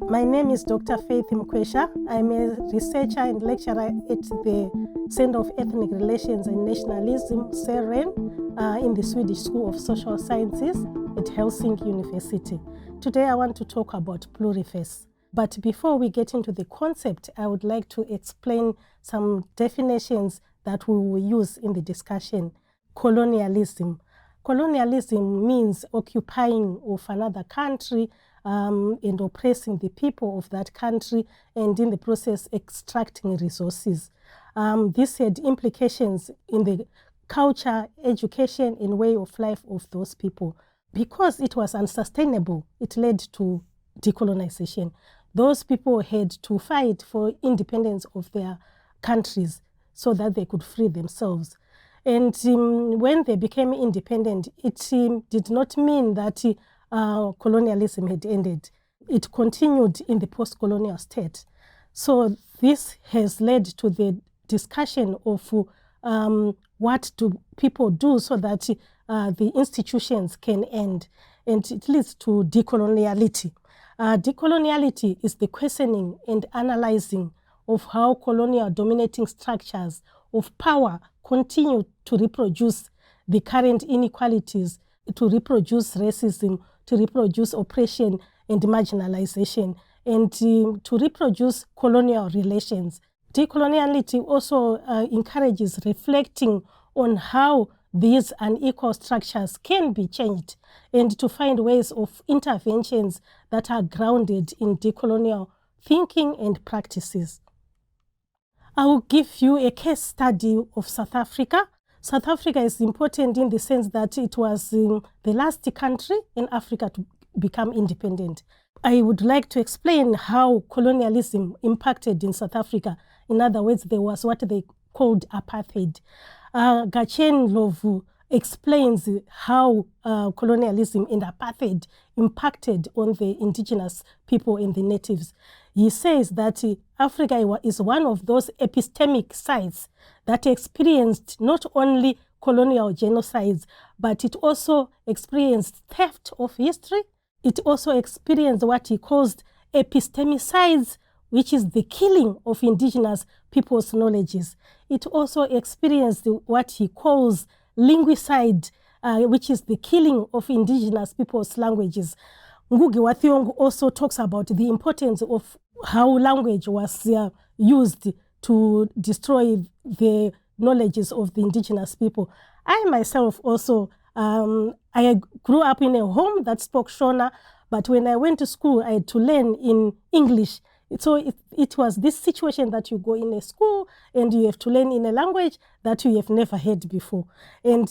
My name is Dr. Faith Mkwesha. I'm a researcher and lecturer at the Center of Ethnic Relations and Nationalism, CERN, in the Swedish School of Social Sciences at Helsinki University. Today I want to talk about pluriface. But before we get into the concept, I would like to explain some definitions that we will use in the discussion. Colonialism. Colonialism means occupying of another country and oppressing the people of that country, and in the process extracting resources. This had implications in the culture, education, and way of life of those people. Because it was unsustainable, it led to decolonization. Those people had to fight for independence of their countries so that they could free themselves. And when they became independent, it did not mean that colonialism had ended. It continued in the post-colonial state. So this has led to the discussion of what do people do so that the institutions can end. And it leads to decoloniality. Decoloniality is the questioning and analyzing of how colonial dominating structures of power continue to reproduce the current inequalities, to reproduce racism, to reproduce oppression and marginalization, and to reproduce colonial relations. Decoloniality also encourages reflecting on how these unequal structures can be changed and to find ways of interventions that are grounded in decolonial thinking and practices. I will give you a case study of South Africa. South Africa is important in the sense that it was the last country in Africa to become independent. I would like to explain how colonialism impacted in South Africa. In other words, there was what they called apartheid. Gacheni Ndlovu explains how colonialism and apartheid impacted on the indigenous people and the natives. He says that Africa is one of those epistemic sites that experienced not only colonial genocides, but it also experienced theft of history. It also experienced what he calls epistemicides, which is the killing of indigenous people's knowledges. It also experienced what he calls linguicide, which is the killing of indigenous people's languages. Ngugi wa Thiong'o also talks about the importance of how language was used to destroy the knowledges of the indigenous people. I myself also, I grew up in a home that spoke Shona, but when I went to school, I had to learn in English. So it was this situation that you go in a school and you have to learn in a language that you have never heard before. And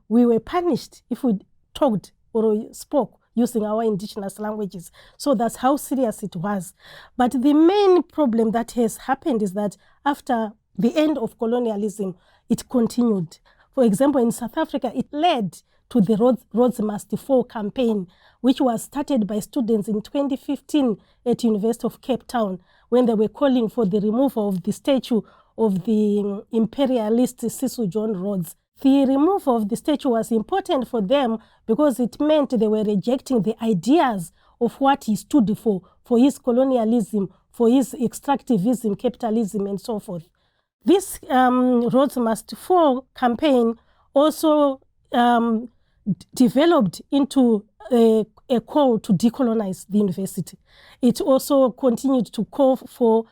we were punished if we talked or spoke using our indigenous languages. So that's how serious it was. But the main problem that has happened is that after the end of colonialism, it continued. For example, in South Africa, it led to the Rhodes Must Fall campaign, which was started by students in 2015 at University of Cape Town, when they were calling for the removal of the statue of the imperialist Cecil John Rhodes. The removal of the statue was important for them because it meant they were rejecting the ideas of what he stood for his colonialism, for his extractivism, capitalism, and so forth. This Rhodes Must Fall campaign also developed into a call to decolonize the university. It also continued to call for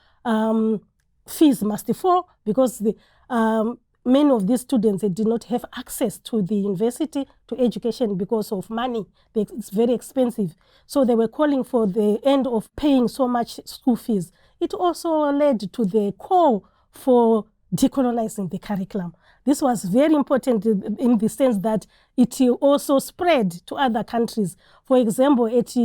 fees must fall because many of these students, they did not have access to the university, to education because of money. It's very expensive. So they were calling for the end of paying so much school fees. It also led to the call for decolonizing the curriculum. This was very important in the sense that it also spread to other countries. For example, at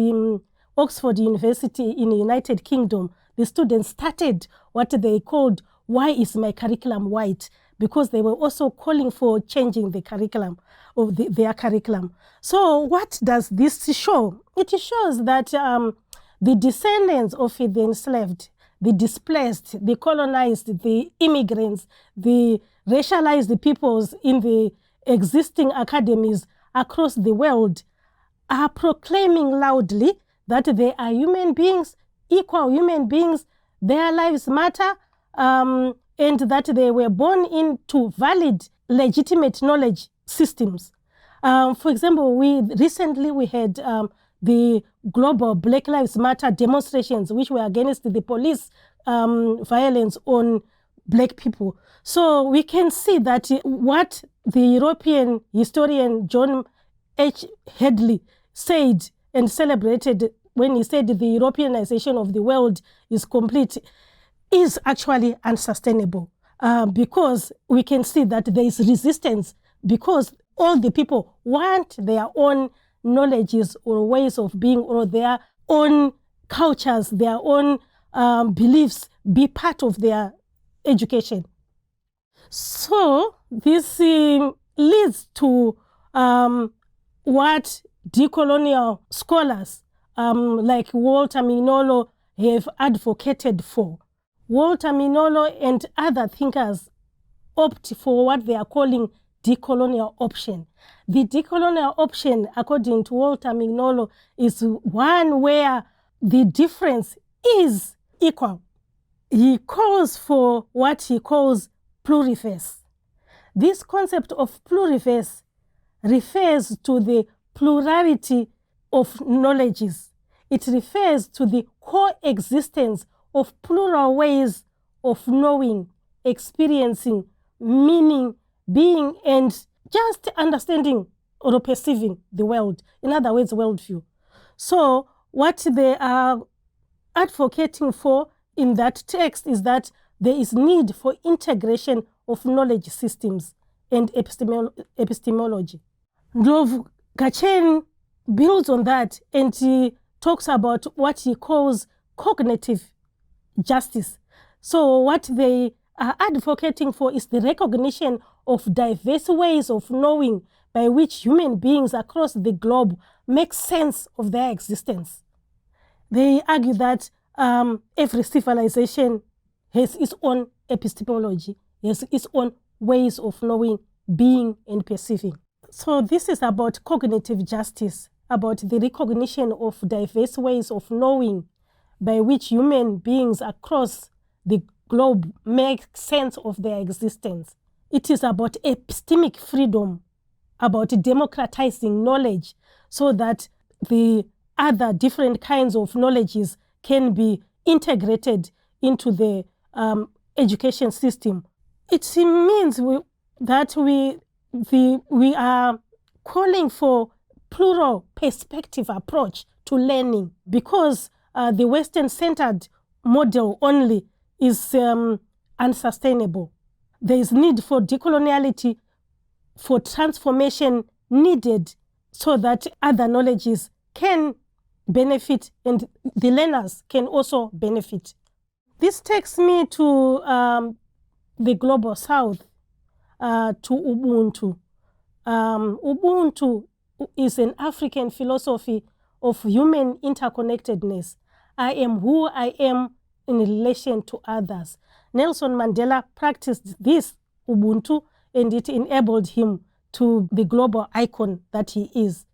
Oxford University in the United Kingdom, the students started what they called "Why is my curriculum white?" because they were also calling for changing the curriculum, of their curriculum. So what does this show? It shows that the descendants of the enslaved, the displaced, the colonized, the immigrants, the racialized peoples in the existing academies across the world are proclaiming loudly that they are human beings, equal human beings, their lives matter, and that they were born into valid, legitimate knowledge systems. For example, recently we had the global Black Lives Matter demonstrations, which were against the police violence on Black people. So we can see that what the European historian John H. Hadley said and celebrated when he said the Europeanization of the world is complete is actually unsustainable, because we can see that there is resistance, because all the people want their own knowledges or ways of being, or their own cultures, their own beliefs be part of their education. So this leads to what decolonial scholars like Walter Mignolo have advocated for. Walter Mignolo and other thinkers opt for what they are calling decolonial option. The decolonial option, according to Walter Mignolo, is one where the difference is equal. He calls for what he calls pluriverse. This concept of pluriverse refers to the plurality of knowledges. It refers to the coexistence of plural ways of knowing, experiencing, meaning, being, and just understanding or perceiving the world. In other words, worldview. So what they are advocating for in that text is that there is need for integration of knowledge systems and epistemology. Ndlovu Gacheni builds on that, and he talks about what he calls cognitive justice. So what they are advocating for is the recognition of diverse ways of knowing by which human beings across the globe make sense of their existence. They argue that every civilization has its own epistemology, has its own ways of knowing, being, and perceiving. So this is about cognitive justice, about the recognition of diverse ways of knowing by which human beings across the globe make sense of their existence. It is about epistemic freedom, about democratizing knowledge so that the other different kinds of knowledges can be integrated into the education system. It means that we are calling for plural perspective approach to learning, because the Western-centered model only is unsustainable. There is need for decoloniality, for transformation needed so that other knowledges can benefit and the learners can also benefit. This takes me to the Global South, to Ubuntu. Ubuntu is an African philosophy of human interconnectedness. I am who I am in relation to others. Nelson Mandela practiced this Ubuntu, and it enabled him to the global icon that he is.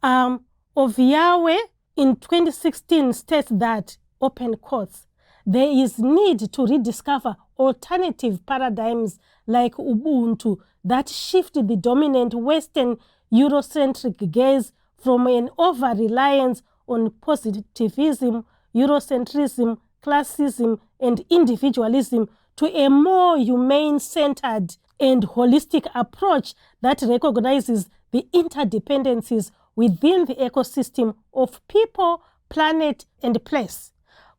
Oviawe in 2016 states that, open quotes, there is need to rediscover alternative paradigms like Ubuntu that shift the dominant Western Eurocentric gaze from an over-reliance on positivism, Eurocentrism, classism, and individualism to a more humane-centered and holistic approach that recognizes the interdependencies within the ecosystem of people, planet, and place.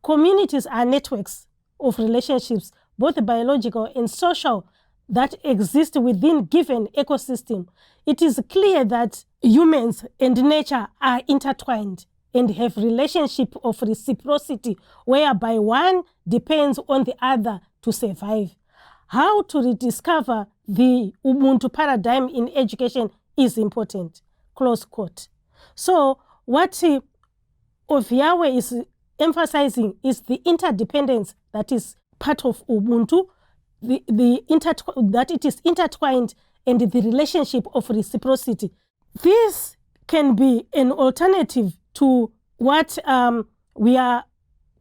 Communities are networks of relationships, both biological and social, that exist within given ecosystem. It is clear that humans and nature are intertwined and have relationship of reciprocity whereby one depends on the other to survive. How to rediscover the Ubuntu paradigm in education is important, close quote. So what Oviawe is emphasizing is the interdependence that is part of Ubuntu, that it is intertwined, and the relationship of reciprocity. This can be an alternative to what we are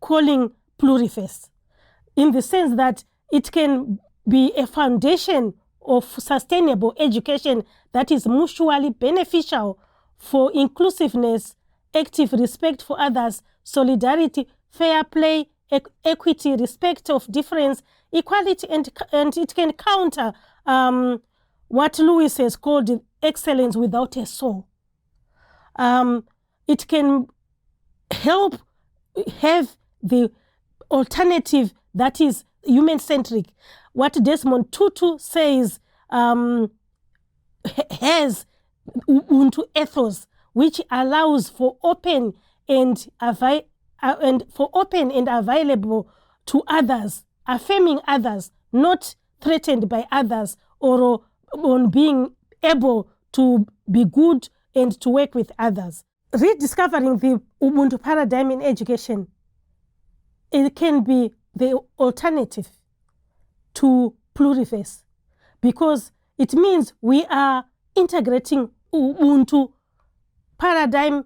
calling pluriverse, in the sense that it can be a foundation of sustainable education that is mutually beneficial for inclusiveness, active respect for others, solidarity, fair play, equity, respect of difference, equality, and it can counter what Lewis has called excellence without a soul. It can help have the alternative that is human-centric. What Desmond Tutu says has Ubuntu ethos, which allows for open and available to others, affirming others, not threatened by others, or on being able to be good and to work with others. Rediscovering the Ubuntu paradigm in education, it can be the alternative to pluriverse, because it means we are integrating Ubuntu paradigm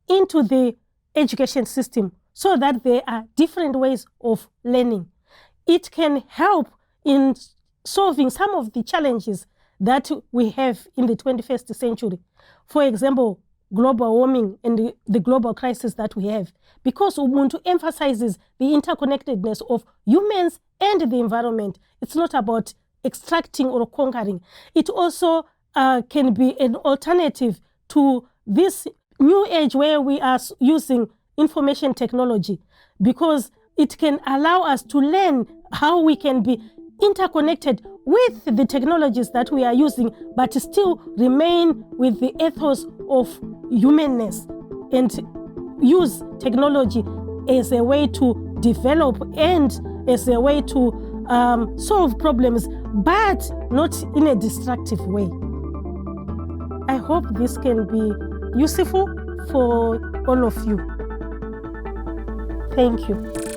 into the education system so that there are different ways of learning. It can help in solving some of the challenges that we have in the 21st century. For example, global warming and the global crisis that we have, because Ubuntu emphasizes the interconnectedness of humans and the environment. It's not about extracting or conquering. It also can be an alternative to this new age where we are using information technology, because it can allow us to learn how we can be interconnected with the technologies that we are using, but still remain with the ethos of humanness and use technology as a way to develop and as a way to solve problems, but not in a destructive way. I hope this can be useful for all of you. Thank you.